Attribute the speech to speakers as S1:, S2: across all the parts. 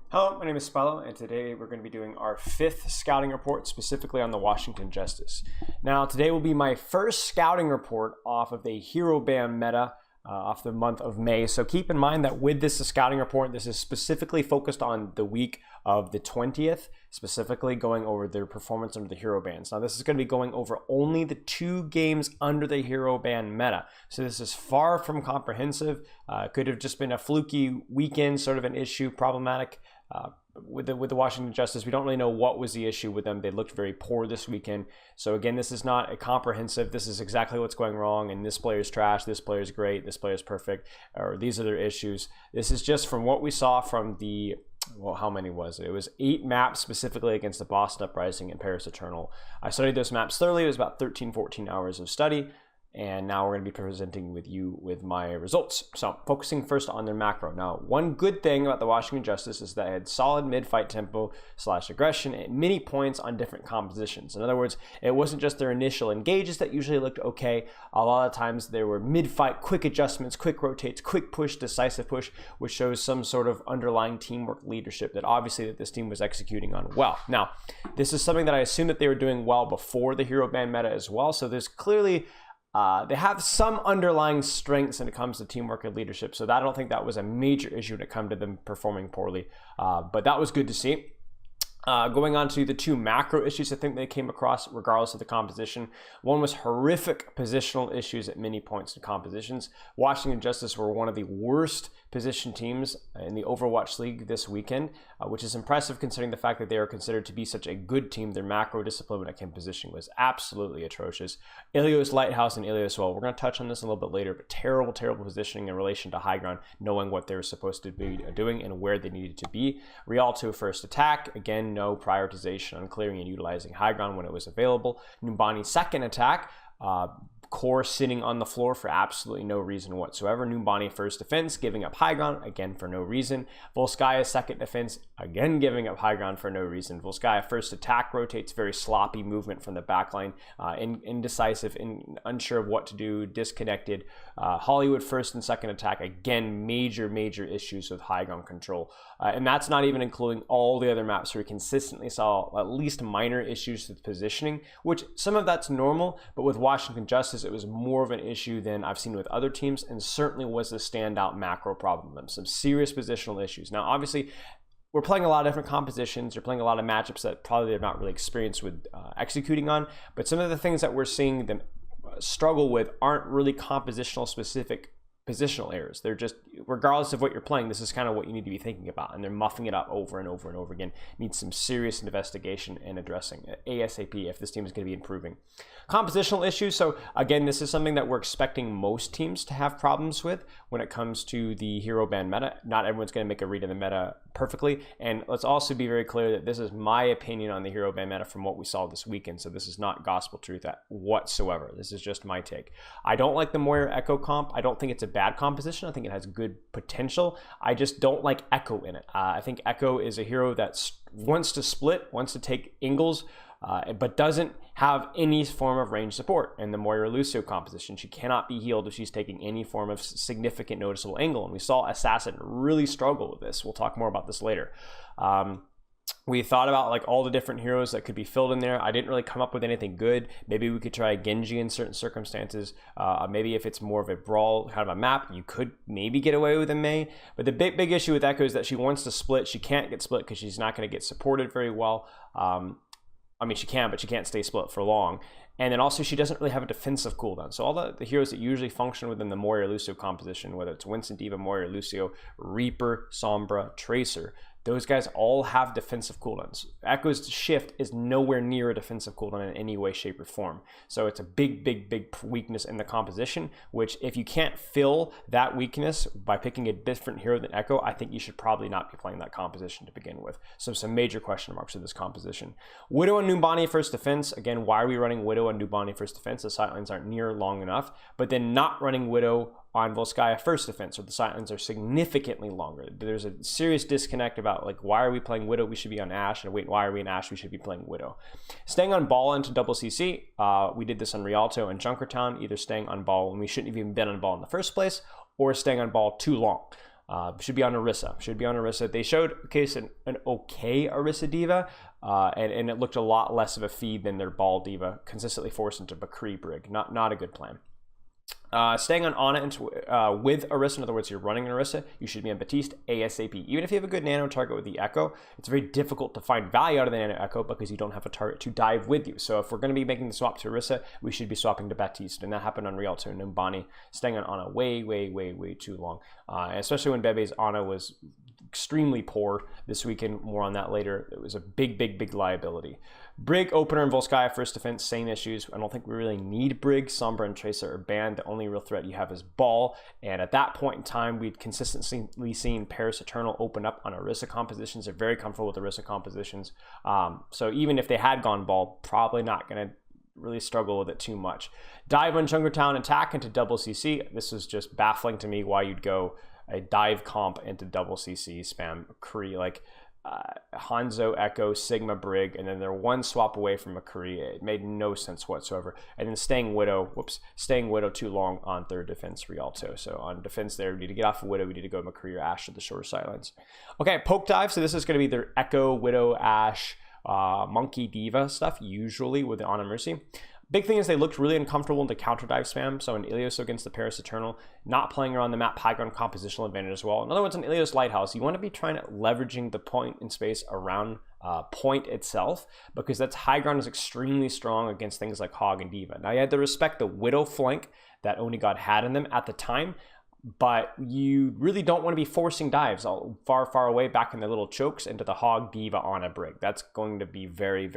S1: Hello, my name is Spello, and today we're going to be doing our 5th scouting report, specifically on the Washington Justice. Now, today will be my first scouting report off of the hero band meta off the month of May. So keep in mind that with this scouting report, this is specifically focused on the week of the 20th, specifically going over their performance under the hero bands. Now, this is going to be going over only the 2 games under the hero band meta. So this is far from comprehensive. Could have just been a fluky weekend, sort of an issue, problematic. With the Washington Justice, we don't really know what was the issue with them. They looked very poor this weekend. So again, this is not a comprehensive, this is exactly what's going wrong, and this player is trash, this player is great, this player is perfect, or these are their issues. This is just from what we saw from the, well, how many was it? It was 8 maps specifically against the Boston Uprising and Paris Eternal. I studied those maps thoroughly. It was about 13-14 hours of study. And now we're going to be presenting with my results. So focusing first on their macro. Now, one good thing about the Washington Justice is that it had solid mid-fight tempo / aggression at many points on different compositions. In other words, it wasn't just their initial engages that usually looked okay. A lot of times there were mid-fight quick adjustments, quick rotates, quick push, decisive push, which shows some sort of underlying teamwork leadership that obviously that this team was executing on well. Now, this is something that I assume that they were doing well before the hero band meta as well. So there's clearly they have some underlying strengths when it comes to teamwork and leadership. So I don't think that was a major issue when it comes to them performing poorly. But that was good to see. Going on to the 2 macro issues I think they came across regardless of the composition. One was horrific positional issues at many points in compositions. Washington Justice were one of the worst position teams in the Overwatch League this weekend, which is impressive considering the fact that they are considered to be such a good team. Their macro discipline when it came to positioning was absolutely atrocious. Ilios Lighthouse and Ilios, well, we're going to touch on this a little bit later, but terrible positioning in relation to high ground, knowing what they were supposed to be doing and where they needed to be. Rialto first attack, again, no prioritization on clearing and utilizing high ground when it was available. Numbani second attack, Core sitting on the floor for absolutely no reason whatsoever. Numbani first defense, giving up high ground, again for no reason. Volskaya second defense, again giving up high ground for no reason. Volskaya first attack rotates, very sloppy movement from the backline, indecisive, unsure of what to do, disconnected. Hollywood first and second attack, again major issues with high ground control. And that's not even including all the other maps where we consistently saw at least minor issues with positioning, which some of that's normal, but with Washington Justice, it was more of an issue than I've seen with other teams, and certainly was a standout macro problem with them. Some serious positional issues. Now, obviously, we're playing a lot of different compositions. You're playing a lot of matchups that probably they're not really experienced with executing on, but some of the things that we're seeing them struggle with aren't really compositional specific positional errors. They're just, regardless of what you're playing, this is kind of what you need to be thinking about, and they're muffing it up over and over and over again. Needs some serious investigation and addressing ASAP if this team is going to be improving. Compositional issues, so again, this is something that we're expecting most teams to have problems with when it comes to the hero band meta. Not everyone's going to make a read of the meta perfectly, and let's also be very clear that this is my opinion on the hero band meta from what we saw this weekend, so this is not gospel truth whatsoever. This is just my take. I don't like the Moira Echo comp. I don't think it's a bad composition. I think it has good potential. I just don't like Echo in it. I think Echo is a hero that wants to split, wants to take angles, but doesn't have any form of range support. In the Moira Lucio composition, she cannot be healed if she's taking any form of significant noticeable angle, and we saw Assassin really struggle with this. We'll talk more about this later. We thought about like all the different heroes that could be filled in there. I didn't really come up with anything good. Maybe we could try Genji in certain circumstances. Maybe if it's more of a brawl kind of a map, you could maybe get away with a Mei. But the big issue with Echo is that she wants to split. She can't get split because she's not going to get supported very well. I mean, she can, but she can't stay split for long. And then also, she doesn't really have a defensive cooldown. So all the heroes that usually function within the Moira Lucio composition, whether it's Winston, Diva, Moira Lucio, Reaper, Sombra, Tracer, those guys all have defensive cooldowns. Echo's shift is nowhere near a defensive cooldown in any way, shape, or form. So it's a big weakness in the composition, which if you can't fill that weakness by picking a different hero than Echo, I think you should probably not be playing that composition to begin with. So some major question marks with this composition. Widow and Numbani first defense. Again, why are we running Widow and Numbani first defense? The sightlines aren't near long enough, but then not running Widow on Volskaya first defense, where the sightlines are significantly longer. There's a serious disconnect about like, why are we playing Widow? We should be on Ashe, and wait, why are we in Ashe? We should be playing Widow. Staying on ball into double CC, we did this on Rialto and Junkertown, either staying on ball when we shouldn't have even been on ball in the first place, or staying on ball too long. Should be on Orisa. They showed an okay Orisa diva, and it looked a lot less of a feed than their ball diva, consistently forced into McCree Brig. Not a good plan. Staying on Ana with Orisa, in other words, you're running an Orisa, you should be on Batiste ASAP. Even if you have a good nano target with the Echo, it's very difficult to find value out of the nano Echo because you don't have a target to dive with you. So if we're going to be making the swap to Orisa, we should be swapping to Batiste, and that happened on Rialto and Numbani. Staying on Ana way too long, especially when Bebe's Ana was extremely poor this weekend. More on that later. It was a big liability. Brig, Opener, and Volskaya first defense, same issues. I don't think we really need Brig. Sombra and Tracer are banned. The only real threat you have is Ball. And at that point in time, we'd consistently seen Paris Eternal open up on Orisa compositions. They're very comfortable with Orisa compositions. So even if they had gone Ball, probably not going to really struggle with it too much. Dive on Junkertown, attack into double CC. This was just baffling to me why you'd go a dive comp into double CC, spam McCree, like Hanzo, Echo, Sigma, Brig, and then they're one swap away from McCree. It made no sense whatsoever. And then staying Widow too long on third defense Rialto. So on defense there, we need to get off of Widow, we need to go McCree or Ashe to the shore sidelines. Okay, poke dive. So this is going to be their Echo, Widow, Ashe, Monkey, Diva stuff, usually with the Ana Mercy. Big thing is they looked really uncomfortable into counter dive spam. So in Ilios against the Paris Eternal, not playing around the map high ground compositional advantage as well. In other words, in Ilios Lighthouse, you want to be trying to leveraging the point in space around point itself, because that's high ground is extremely strong against things like Hog and Diva. Now you had to respect the Widow flank that Onigod had in them at the time, but you really don't want to be forcing dives all far away back in the little chokes into the Hog, Diva, on a Brig. That's going to be very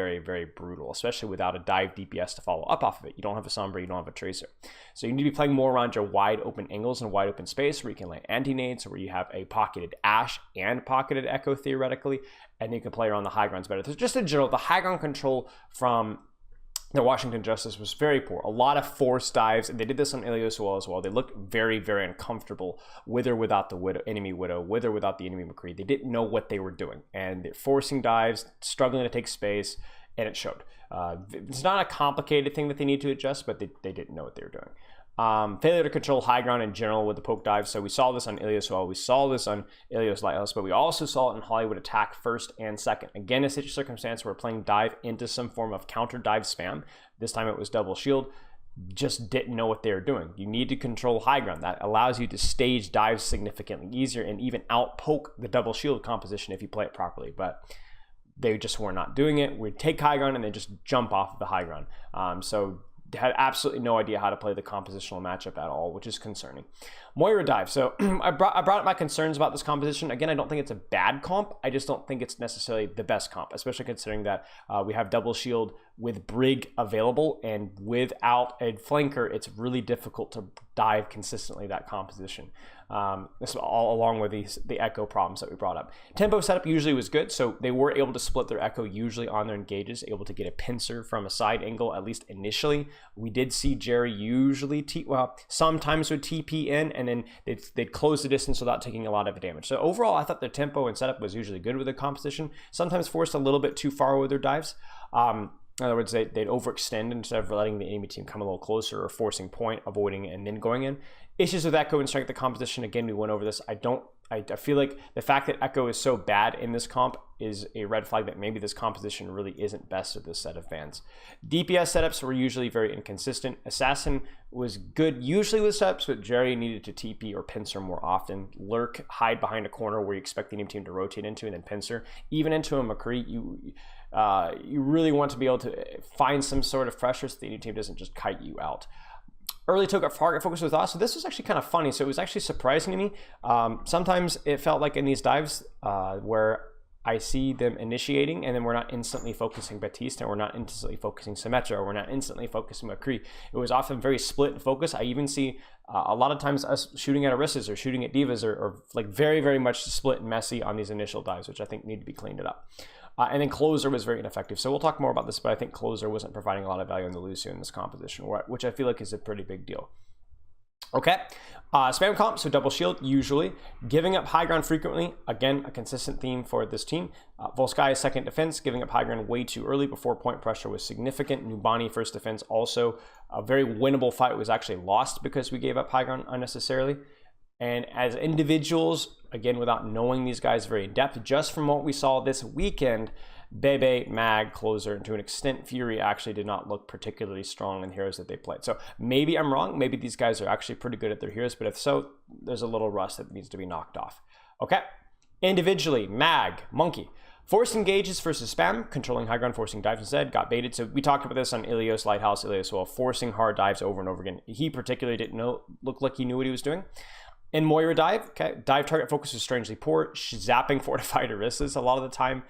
S1: brutal, especially without a dive DPS to follow up off of it. You don't have a Sombra, you don't have a Tracer. So you need to be playing more around your wide open angles and wide open space where you can lay anti-nades, or where you have a pocketed Ashe and pocketed Echo theoretically, and you can play around the high grounds better. So just in general, the high ground control from the Washington Justice was very poor. A lot of forced dives, and they did this on Ilios as well. They looked very uncomfortable with or without the enemy Widow, with or without the enemy McCree. They didn't know what they were doing, and they're forcing dives, struggling to take space, and it showed. It's not a complicated thing that they need to adjust, but they didn't know what they were doing. Failure to control high ground in general with the poke dive. So we saw this on Ilios we saw this on Ilios Lighthouse, but we also saw it in Hollywood Attack first and second. Again, a circumstance where we're playing dive into some form of counter dive spam. This time it was double shield. Just didn't know what they were doing. You need to control high ground. That allows you to stage dives significantly easier and even out poke the double shield composition if you play it properly. But they just were not doing it. We'd take high ground and then just jump off of the high ground. So had absolutely no idea how to play the compositional matchup at all, which is concerning. Moira dive. So I brought up my concerns about this composition. Again, I don't think it's a bad comp. I just don't think it's necessarily the best comp, especially considering that we have double shield with Brig available, and without a flanker, it's really difficult to dive consistently that composition. This all along with the Echo problems that we brought up. Tempo setup usually was good, so they were able to split their Echo usually on their engages, able to get a pincer from a side angle, at least initially. We did see Jerry usually, sometimes would TP in, and then they'd close the distance without taking a lot of damage. So overall, I thought their tempo and setup was usually good with the composition, sometimes forced a little bit too far with their dives. In other words, they'd overextend instead of letting the enemy team come a little closer or forcing point, avoiding it, and then going in. Issues with Echo and strength of composition, again, we went over this. I feel like the fact that Echo is so bad in this comp is a red flag that maybe this composition really isn't best with this set of bans. DPS setups were usually very inconsistent. Assassin was good usually with setups, but Jerry needed to TP or pincer more often. Lurk, hide behind a corner where you expect the enemy team to rotate into, and then pincer. Even into a McCree, you really want to be able to find some sort of pressure so the enemy team doesn't just kite you out. Early target focus with us. So this was actually kind of funny. So it was actually surprising to me. Sometimes it felt like in these dives where I see them initiating and then we're not instantly focusing Batiste, and we're not instantly focusing Symmetra, or we're not instantly focusing McCree. It was often very split in focus. I even see a lot of times us shooting at Orisas or shooting at Divas are like very much split and messy on these initial dives, which I think need to be cleaned up. And then Closer was very ineffective. So we'll talk more about this, but I think Closer wasn't providing a lot of value in the Lucio in this composition, which I feel like is a pretty big deal. Okay, spam comp, so double shield usually. Giving up high ground frequently, again, a consistent theme for this team. Volskaya second defense, giving up high ground way too early before point pressure was significant. Numbani first defense, also a very winnable fight, was actually lost because we gave up high ground unnecessarily. And as individuals, again, without knowing these guys very in depth, just from what we saw this weekend, Bebe, Mag, Closer, and to an extent, Fury actually did not look particularly strong in heroes that they played. So maybe I'm wrong. Maybe these guys are actually pretty good at their heroes, but if so, there's a little rust that needs to be knocked off. Okay. Individually, Mag, Monkey. Forced engages versus spam, controlling high ground, forcing dives instead, got baited. So we talked about this on Ilios, Lighthouse, Ilios, well, forcing hard dives over and over again. He particularly didn't look like he knew what he was doing. In Moira dive, okay, dive target focus is strangely poor. Zapping fortified Orisas a lot of the time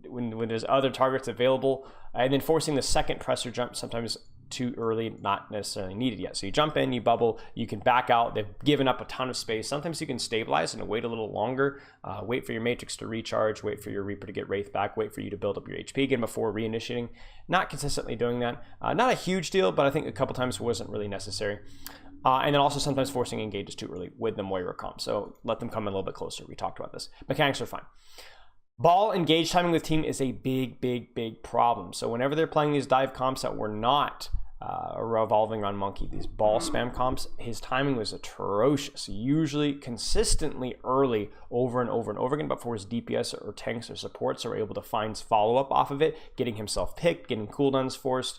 S1: when there's other targets available. And then forcing the second presser jump sometimes too early, not necessarily needed yet. So you jump in, you bubble, you can back out. They've given up a ton of space. Sometimes you can stabilize and wait a little longer, wait for your Matrix to recharge, wait for your Reaper to get Wraith back, wait for you to build up your HP again before reinitiating. Not consistently doing that. Not a huge deal, but I think a couple times wasn't really necessary. And then also sometimes forcing engages too early with the Moira comp. So let them come in a little bit closer. We talked about this. Mechanics are fine. Ball engage timing with team is a big problem. So whenever they're playing these dive comps that were not revolving around Monkey, these ball spam comps, his timing was atrocious. Usually consistently early over and over and over again, but for his DPS or tanks or supports are able to find follow-up off of it, getting himself picked, getting cooldowns forced.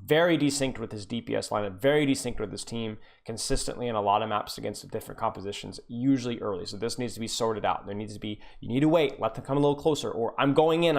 S1: Very desynced with his DPS lineup, very desynced with his team, consistently in a lot of maps against different compositions, usually early. So this needs to be sorted out. There needs to be, you need to wait, let them come a little closer, or I'm going in,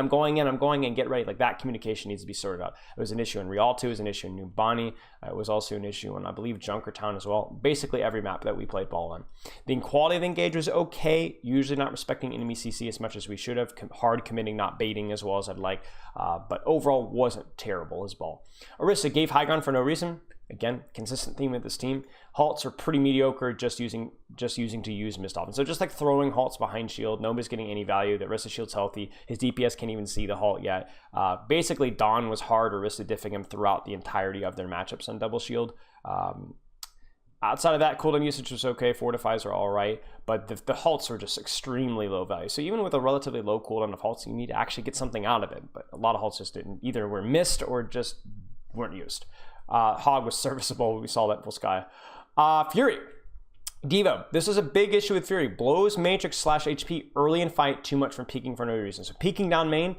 S1: get ready. Like that communication needs to be sorted out. It was an issue in Rialto, it was an issue in New Bonnie, it was also an issue in, I believe, Junkertown as well. Basically every map that we played ball on. The quality of the engage was okay, usually not respecting enemy CC as much as we should have, hard committing, not baiting as well as I'd like, but overall wasn't terrible as ball. Orisa gave high ground for no reason. Again, consistent theme with this team. Halts are pretty mediocre, just using to use mist often. So just like throwing halts behind shield, nobody's getting any value. The Orisa shield's healthy. His DPS can't even see the halt yet. Basically, Dawn was hard Orisa diffing him throughout the entirety of their matchups on double shield. Outside of that, cooldown usage was okay. Fortifies are all right, but the halts were just extremely low value. So even with a relatively low cooldown of halts, you need to actually get something out of it. But a lot of halts just didn't. Either were missed or just weren't used. Hog was serviceable. We saw that in Volskaya. Fury. Diva. This is a big issue with Fury. Blows Matrix / HP early in fight too much from peeking for no reason. So peeking down main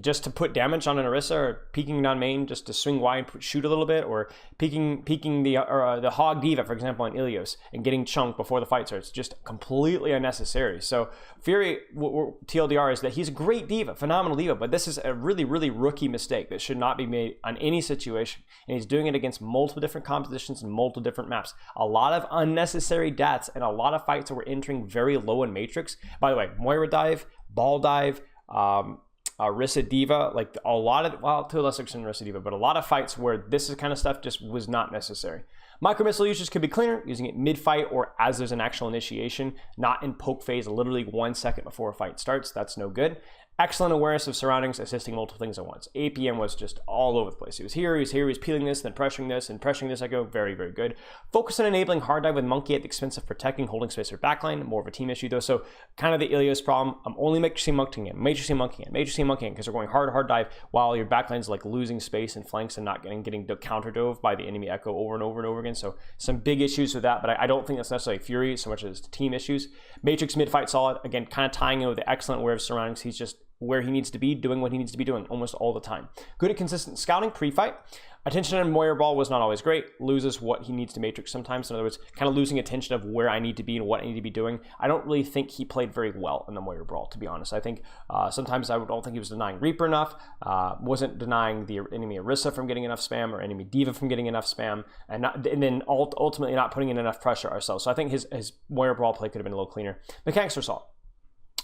S1: just to put damage on an Orisa, or peeking down main just to swing wide and shoot a little bit, or peeking the Hog Diva, for example, in Ilios, and getting chunked before the fight starts, just completely unnecessary. So Fury, TLDR is that he's a great Diva, phenomenal Diva, but this is a really rookie mistake that should not be made on any situation. And he's doing it against multiple different compositions and multiple different maps. A lot of unnecessary deaths and a lot of fights that were entering very low in Matrix. By the way, Moira dive, Ball dive, Orisa Diva, like a lot of, well, to a lesser extent Orisa Diva, but a lot of fights where this kind of stuff just was not necessary. Micro missile usage could be cleaner, using it mid-fight or as there's an actual initiation, not in poke phase, literally 1 second before a fight starts. That's no good. Excellent awareness of surroundings, assisting multiple things at once. APM was just all over the place. He was peeling this, then pressuring this, and pressuring this. I go, very good. Focus on enabling hard dive with Monkey at the expense of protecting holding space or backline. More of a team issue though. So kind of the Ilios problem. I'm only matrixing monkeying it, because we're going hard dive while your backline's like losing space and flanks and not getting counter dove by the enemy echo over and over again. So some big issues with that, but I don't think that's necessarily Fury so much as team issues. Matrix mid-fight solid, again, kind of tying in with the excellent aware of surroundings. He's just where he needs to be, doing what he needs to be doing almost all the time. Good at consistent scouting pre-fight. Attention on Moira Ball was not always great. Loses what he needs to Matrix sometimes. In other words, kind of losing attention of where I need to be and what I need to be doing. I don't really think he played very well in the Moira Brawl, to be honest. I think sometimes I don't think he was denying Reaper enough, wasn't denying the enemy Orisa from getting enough spam or enemy Diva from getting enough spam, and then ultimately not putting in enough pressure ourselves. So I think his Moira Brawl play could have been a little cleaner. Mechanics are solid.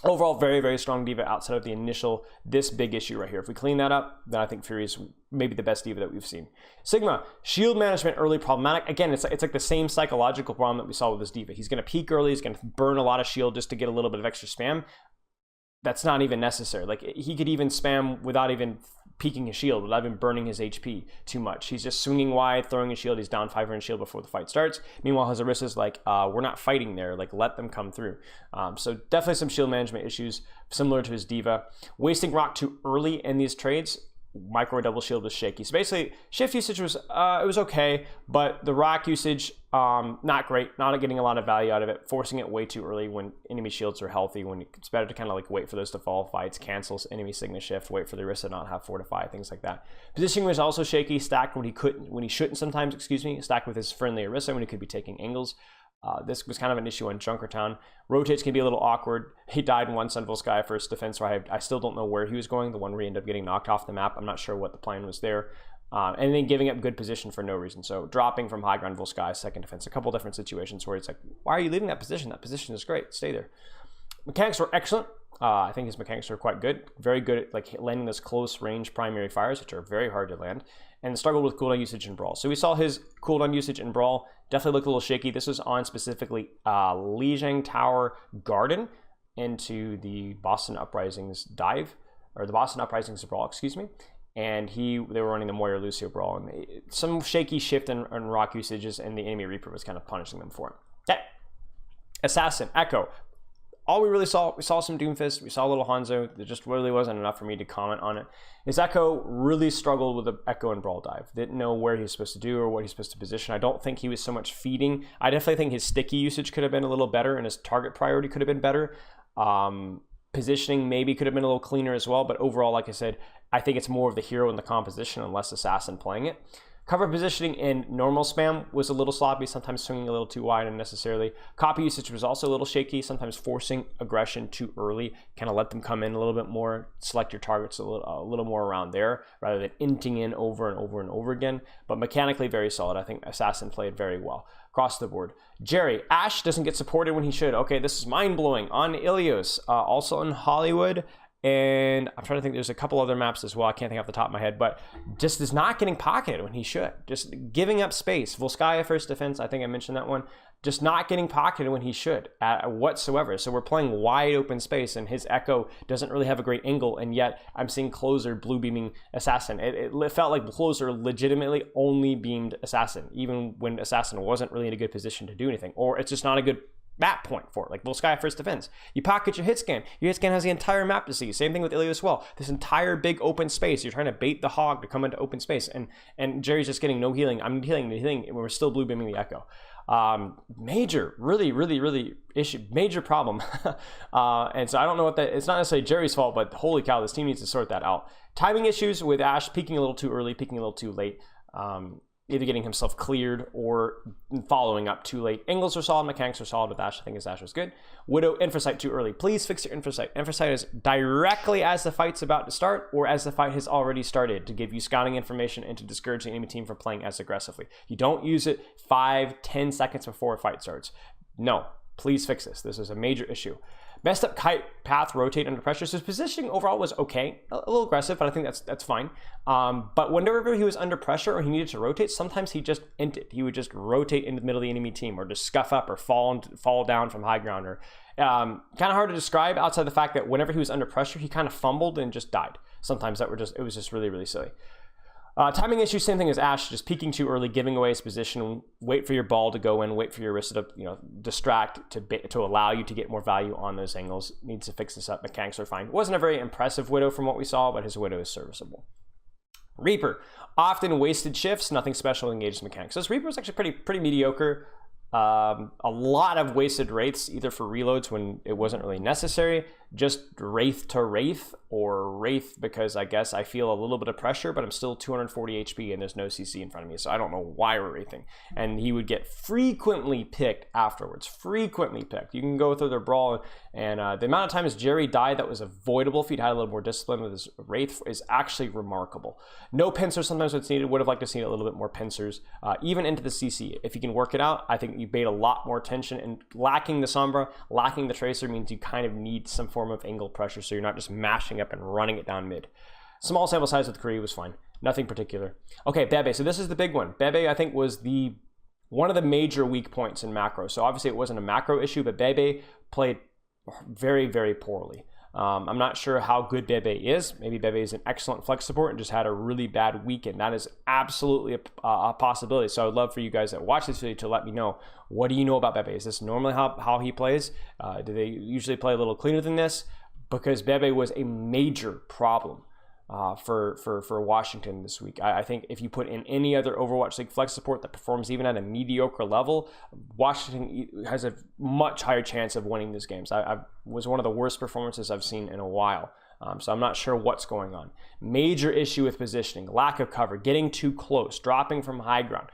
S1: Overall, very strong Diva outside of the initial, this big issue right here. If we clean that up, then I think Fury is maybe the best Diva that we've seen. Sigma, shield management early problematic. Again, it's like the same psychological problem that we saw with this Diva. He's going to peek early, he's going to burn a lot of shield just to get a little bit of extra spam. That's not even necessary. Like, he could even spam without even peeking his shield, without even burning his HP too much. He's just swinging wide, throwing his shield. He's down 500 shield before the fight starts. Meanwhile, his Orisa's like, we're not fighting there. Like, let them come through. So definitely some shield management issues, similar to his Diva. Wasting rock too early in these trades. micro double shield was shaky. So basically, shift usage was it was okay, but the rock usage not great. Not getting a lot of value out of it. Forcing it way too early when enemy shields are healthy. When it's better to kind of like wait for those to fall fights, cancels enemy sigma shift, wait for the Orisa to not have fortify, things like that. Positioning was also shaky. Stacked when he shouldn't sometimes. Excuse me. Stacked with his friendly Orisa when he could be taking angles. This was kind of an issue on Junkertown. Rotates can be a little awkward. He died once on Volskaya first defense, so I still don't know where he was going. The one where he ended up getting knocked off the map. I'm not sure what the plan was there. And then giving up good position for no reason. So dropping from high ground Volskaya, second defense. A couple different situations where it's like, why are you leaving that position? That position is great. Stay there. Mechanics were excellent. I think his mechanics are quite good. Very good at like landing those close range primary fires, which are very hard to land. And struggled with cooldown usage in Brawl. So we saw his cooldown usage in Brawl. Definitely looked a little shaky. This was on specifically Lijiang Tower Garden into the Boston Uprisings dive, or the Boston Uprisings Brawl, excuse me. And they were running the Moira Lucio Brawl. And some shaky shift in rock usages, and the enemy Reaper was kind of punishing them for it. Okay. Assassin, Echo. All we really saw, we saw some Doomfist, we saw a little Hanzo. There just really wasn't enough for me to comment on it. His Echo really struggled with the Echo and Brawl dive. Didn't know where he was supposed to do or what he's supposed to position. I don't think he was so much feeding. I definitely think his sticky usage could have been a little better, and his target priority could have been better. Positioning maybe could have been a little cleaner as well, but overall, like I said, I think it's more of the hero in the composition and less Assassin playing it. Cover positioning in normal spam was a little sloppy, sometimes swinging a little too wide unnecessarily. Copy usage was also a little shaky, sometimes forcing aggression too early, kind of let them come in a little bit more, select your targets a little more around there, rather than inting in over and over and over again. But mechanically very solid. I think Assassin played very well across the board. Jerry, Ashe doesn't get supported when he should. Okay, this is mind-blowing. On Ilios, also in Hollywood, and I'm trying to think, there's a couple other maps as well. I can't think off the top of my head, but just is not getting pocketed when he should. Just giving up space. Volskaya first defense, I think I mentioned that one. Just not getting pocketed when he should whatsoever. So we're playing wide open space, and his Echo doesn't really have a great angle, and yet I'm seeing Closer blue beaming Assassin. It felt like Closer legitimately only beamed Assassin, even when Assassin wasn't really in a good position to do anything, or it's just not a good map point for it. Like Volskaya first defense, you pocket your hit scan has the entire map to see. Same thing with Ilios as well. This entire big open space, you're trying to bait the hog to come into open space, and Jerry's just getting no healing. I'm healing, and we're still blue beaming the Echo. Major, really issue, major problem. And so I don't know what that, it's not necessarily Jerry's fault, but holy cow, this team needs to sort that out. Timing issues with Ashe, peaking a little too early, peaking a little too late. Either getting himself cleared or following up too late. Angles are solid, mechanics are solid with Ashe. I think his Ashe was good. Widow, Infrasight too early. Please fix your Infrasight. Infrasight is directly as the fight's about to start or as the fight has already started to give you scouting information and to discourage the enemy team from playing as aggressively. You don't use it 5-10 seconds before a fight starts. No, please fix this. This is a major issue. Messed up kite path, rotate under pressure. So his positioning overall was okay, a little aggressive, but I think that's fine. But whenever he was under pressure or he needed to rotate, sometimes he just inted. He would just rotate into the middle of the enemy team, or just scuff up or fall down from high ground. Or kind of hard to describe outside the fact that whenever he was under pressure, he kind of fumbled and just died. Sometimes it was just really silly. Timing issue, same thing as Ashe, just peeking too early, giving away his position, wait for your ball to go in, wait for your wrist to distract to allow you to get more value on those angles. Needs to fix this up. Mechanics are fine. Wasn't a very impressive Widow from what we saw, but his Widow is serviceable. Reaper, often wasted shifts, nothing special engages mechanics. So this Reaper is actually pretty mediocre. A lot of wasted wraiths, either for reloads when it wasn't really necessary, just wraith to wraith, or wraith because I guess I feel a little bit of pressure, but I'm still 240 HP and there's no CC in front of me, so I don't know why we're wraithing. And he would get frequently picked afterwards, frequently picked. You can go through their brawl, and the amount of times Jerry died that was avoidable if he'd had a little more discipline with his wraith is actually remarkable. No pincers sometimes what's needed. Would have liked to see a little bit more pincers, even into the CC. If you can work it out, I think you bait a lot more attention, and lacking the Sombra, lacking the Tracer means you kind of need some form of angle pressure, so you're not just mashing up and running it down mid. Small sample size with Kree was fine. Nothing particular. Okay, Bebe. So this is the big one. Bebe, I think, was one of the major weak points in macro. So obviously it wasn't a macro issue, but Bebe played very poorly. I'm not sure how good Bebe is. Maybe Bebe is an excellent flex support and just had a really bad weekend. That is absolutely a possibility. So I'd love for you guys that watch this video to let me know, what do you know about Bebe? Is this normally how he plays? Do they usually play a little cleaner than this? Because Bebe was a major problem for Washington this week. I think if you put in any other Overwatch League flex support that performs even at a mediocre level, Washington has a much higher chance of winning these games. I was one of the worst performances I've seen in a while. So I'm not sure what's going on. Major issue with positioning, lack of cover, getting too close, dropping from high ground.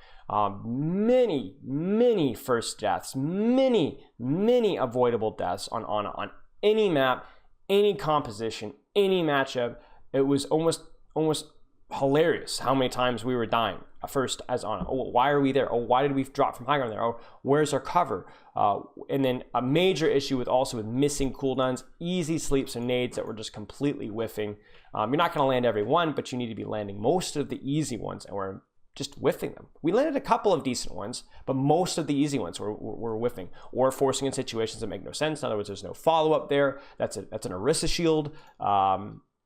S1: Many first deaths, many avoidable deaths on any map, any composition, any matchup. It was almost hilarious how many times we were dying first as Ana. Oh, why are we there? Oh, why did we drop from high ground there? Oh, where's our cover? And then a major issue with missing cooldowns, easy sleeps and nades that were just completely whiffing. You're not going to land every one, but you need to be landing most of the easy ones, and we're just whiffing them. We landed a couple of decent ones, but most of the easy ones were whiffing or forcing in situations that make no sense. In other words, there's no follow-up there. That's an Orisa shield.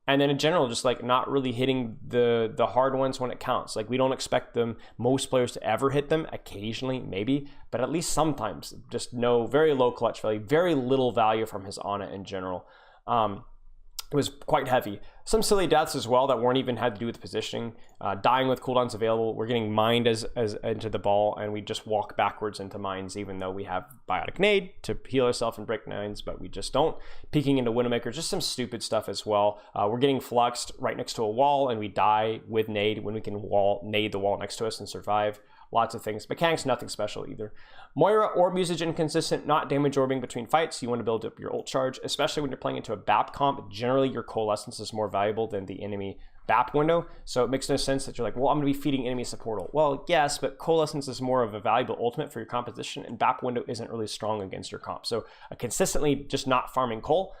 S1: And then in general, just like not really hitting the hard ones when it counts. Like we don't expect most players to ever hit them, occasionally maybe, but at least sometimes. Just no, very low clutch value, very little value from his Ana in general. It was quite heavy. Some silly deaths as well that weren't even had to do with positioning. Dying with cooldowns available. We're getting mined as into the ball, and we just walk backwards into mines, even though we have Biotic Nade to heal ourselves and break nines, but we just don't. Peeking into Widowmaker, just some stupid stuff as well. We're getting fluxed right next to a wall, and we die with Nade when we can nade the wall next to us and survive. Lots of things. Mechanics, nothing special either. Moira, orb usage inconsistent, not damage orbing between fights. You want to build up your ult charge, especially when you're playing into a BAP comp. Generally, your coalescence is more valuable than the enemy BAP window. So it makes no sense that you're like, well, I'm going to be feeding enemy support ult. Well, yes, but coalescence is more of a valuable ultimate for your composition, and BAP window isn't really strong against your comp. So consistently just not farming coal,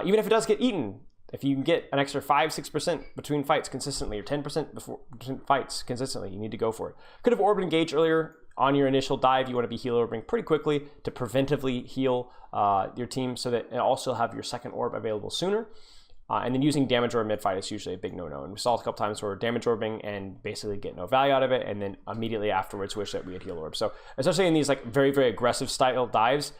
S1: even if it does get eaten. If you can get an extra 5-6% between fights consistently, or 10% between fights consistently, you need to go for it. Could have orb engaged earlier on your initial dive. You want to be heal orbing pretty quickly to preventively heal your team, so that and also have your second orb available sooner. And then using damage orb mid-fight is usually a big no-no. And we saw it a couple times where we're damage orbing and basically get no value out of it, and then immediately afterwards wish that we had heal orb. So especially in these like very, very aggressive style dives,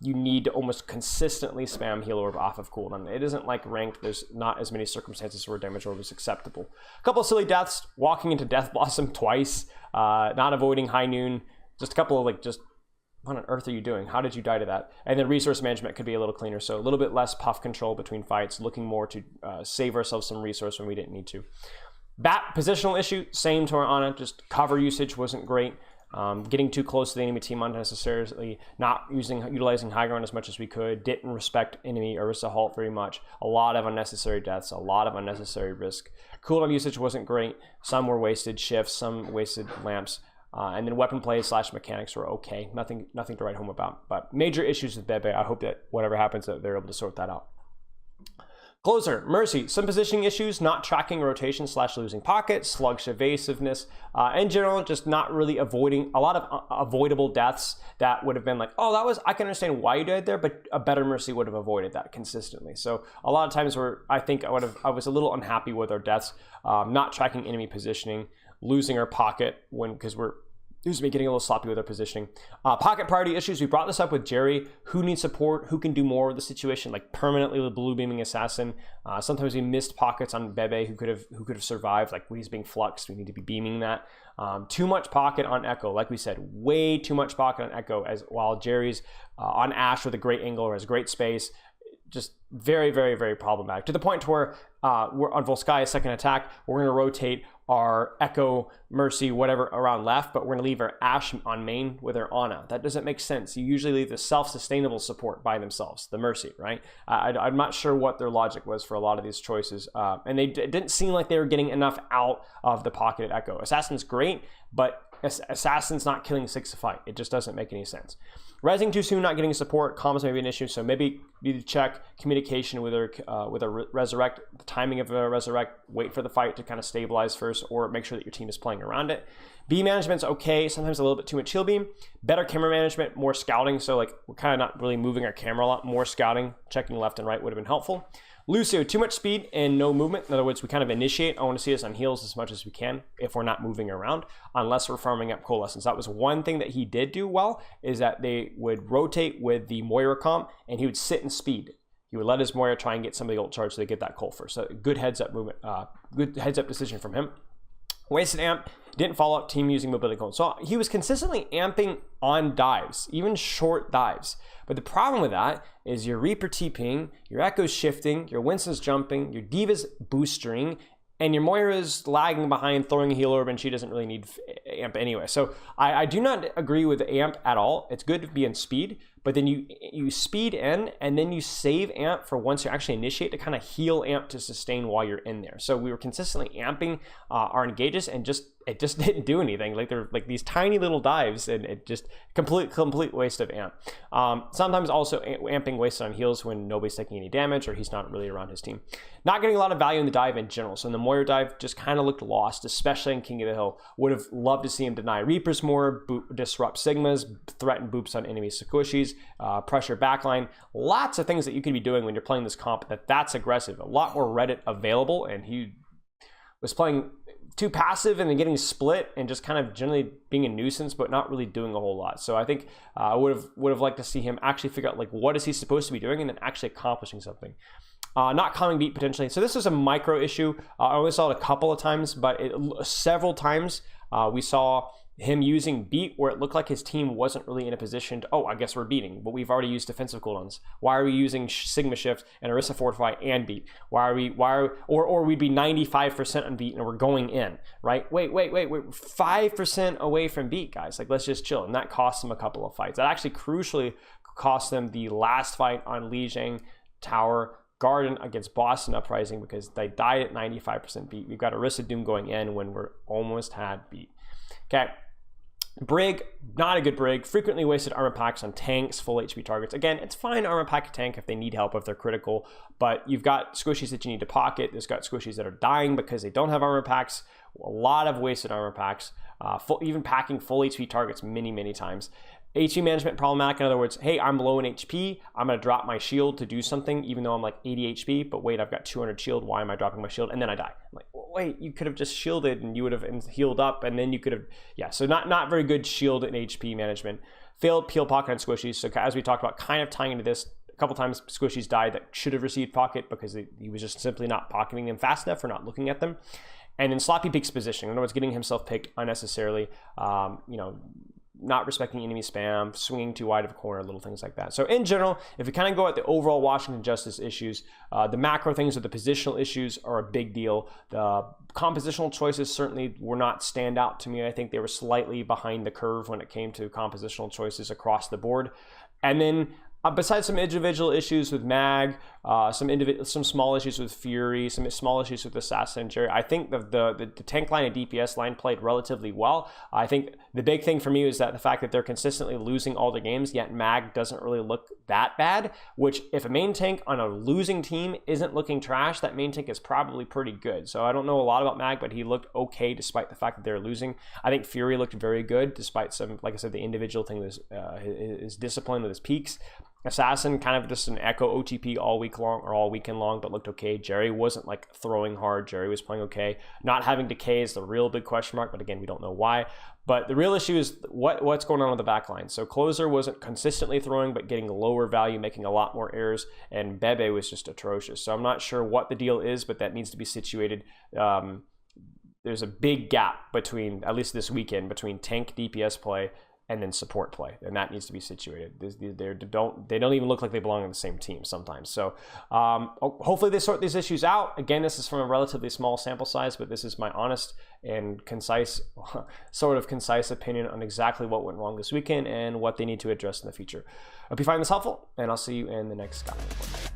S1: you need to almost consistently spam heal orb off of cooldown. It isn't like ranked. There's not as many circumstances where damage orb is acceptable. A couple of silly deaths, walking into Death Blossom twice, not avoiding High Noon, just a couple of like just what on earth are you doing? How did you die to that? And then resource management could be a little cleaner. So a little bit less puff control between fights, looking more to save ourselves some resource when we didn't need to. BAT positional issue, same to our Ana, just cover usage wasn't great. Getting too close to the enemy team unnecessarily, not utilizing high ground as much as we could, didn't respect enemy Orisa halt very much. A lot of unnecessary deaths, a lot of unnecessary risk. Cooldown usage wasn't great. Some were wasted shifts, some wasted lamps. And then weapon play / mechanics were okay. Nothing to write home about. But major issues with Bebe. I hope that whatever happens, that they're able to sort that out. Closer, Mercy. Some positioning issues, not tracking rotation / losing pockets, sluggish evasiveness. In general, just not really avoiding a lot of avoidable deaths that would have been like, oh, I can understand why you died there, but a better Mercy would have avoided that consistently. So a lot of times where I think I was a little unhappy with our deaths, not tracking enemy positioning, losing our pocket because we're getting a little sloppy with our positioning. Pocket priority issues. We brought this up with Jerry. Who needs support? Who can do more with the situation? Like permanently with blue beaming assassin. Sometimes we missed pockets on Bebe who could have survived. Like when he's being fluxed, we need to be beaming that. Too much pocket on Echo. Like we said, way too much pocket on Echo. While Jerry's on Ashe with a great angle or has great space. Just very, very, very problematic. To the point to where we're on Volskai's second attack, we're going to rotate our Echo, Mercy, whatever around left, but we're going to leave our Ashe on main with our Ana. That doesn't make sense. You usually leave the self-sustainable support by themselves, the Mercy, right? I'm not sure what their logic was for a lot of these choices. And it didn't seem like they were getting enough out of the pocketed Echo. Assassin's great, but Assassin's not killing 6 to fight. It just doesn't make any sense. Resing too soon, not getting support, comms may be an issue, so maybe you need to check communication with a resurrect, the timing of a resurrect, wait for the fight to kind of stabilize first, or make sure that your team is playing around it. Beam management's okay, sometimes a little bit too much heal beam. Better camera management, more scouting, so like we're kind of not really moving our camera a lot, more scouting, checking left and right would have been helpful. Lucio, too much speed and no movement. In other words, we kind of initiate. I want to see us on heals as much as we can if we're not moving around, unless we're farming up coalescence. That was one thing that he did do well, is that they would rotate with the Moira comp and he would sit in speed. he would let his Moira try and get some of the ult charge so they get that cult first. So good heads up movement, good heads up decision from him. Wasted amp, didn't follow up team using mobility cone. So he was consistently amping on dives, even short dives. But the problem with that is your Reaper TPing, your Echo's shifting, your Winston's jumping, your Diva's boostering, and your Moira's lagging behind throwing a heal orb, and she doesn't really need amp anyway. So I do not agree with amp at all. It's good to be in speed, but then you speed in and then you save amp for once you actually initiate to kind of heal amp to sustain while you're in there. So we were consistently amping our engages, and it just didn't do anything. Like they're like these tiny little dives, and it just complete waste of amp. Sometimes also amping wasted on heals when nobody's taking any damage or he's not really around his team. Not getting a lot of value in the dive in general. So in the Moira dive just kind of looked lost, especially in King of the Hill. Would have loved to see him deny Reapers more, disrupt Sigmas, threaten boops on enemy squishies, pressure backline. Lots of things that you could be doing when you're playing this comp that's aggressive. A lot more Reddit available, and he was playing too passive and then getting split and just kind of generally being a nuisance, but not really doing a whole lot. So I think I would have liked to see him actually figure out like what is he supposed to be doing and then actually accomplishing something. Not calming beat potentially. So this was a micro issue. I only saw it a couple of times, but several times we saw him using beat where it looked like his team wasn't really in a position to, I guess we're beating, but we've already used defensive cooldowns. Why are we using Sigma Shift and Orisa Fortify and beat? Or we'd be 95% on beat and we're going in, right? Wait, 5% away from beat, guys. Like, let's just chill. And that cost them a couple of fights. That actually crucially cost them the last fight on Lijiang Tower Garden against Boston Uprising, because they died at 95% beat. We've got Orisa Doom going in when we're almost had beat. Okay. Brig, not a good Brig. Frequently wasted armor packs on tanks, full HP targets. Again, it's fine armor pack a tank if they need help, if they're critical, but you've got squishies that you need to pocket. There's got squishies that are dying because they don't have armor packs. A lot of wasted armor packs, even packing full HP targets many times. HP management problematic. In other words, hey, I'm low in HP. I'm going to drop my shield to do something, even though I'm like 80 HP. But wait, I've got 200 shield. Why am I dropping my shield? And then I die. I'm like, well, wait, you could have just shielded and you would have healed up, and then you could have, yeah. So not very good shield and HP management. Failed peel pocket on squishies. So as we talked about, kind of tying into this, a couple times squishies died that should have received pocket because he was just simply not pocketing them fast enough or not looking at them. And then sloppy peaks positioning. In other words, getting himself picked unnecessarily. Not respecting enemy spam, swinging too wide of a corner, little things like that. So in general, if we kind of go at the overall Washington Justice issues, the macro things or the positional issues are a big deal. The compositional choices certainly were not stand out to me. I think they were slightly behind the curve when it came to compositional choices across the board. And then besides some individual issues with Mag, some small issues with Fury, some small issues with Assassin and Jerry, I think the tank line and DPS line played relatively well. I think the big thing for me is that the fact that they're consistently losing all the games, yet Mag doesn't really look that bad, which if a main tank on a losing team isn't looking trash, that main tank is probably pretty good. So I don't know a lot about Mag, but he looked okay despite the fact that they're losing. I think Fury looked very good despite some, like I said, the individual thing, his discipline with his peaks. Assassin kind of just an Echo OTP all week long or all weekend long, but looked okay. Jerry wasn't like throwing hard. Jerry was playing okay. Not having decay is the real big question mark, but again, we don't know why. But the real issue is what's going on with the back line. So Closer wasn't consistently throwing, but getting lower value, making a lot more errors, and Bebe was just atrocious. So I'm not sure what the deal is, but that needs to be situated. There's a big gap between, at least this weekend, between tank DPS play and then support play, and that needs to be situated. They don't even look like they belong on the same team sometimes. So hopefully they sort these issues out. Again, this is from a relatively small sample size, but this is my honest and concise, sort of concise opinion on exactly what went wrong this weekend and what they need to address in the future. Hope you find this helpful, and I'll see you in the next Scouting Report.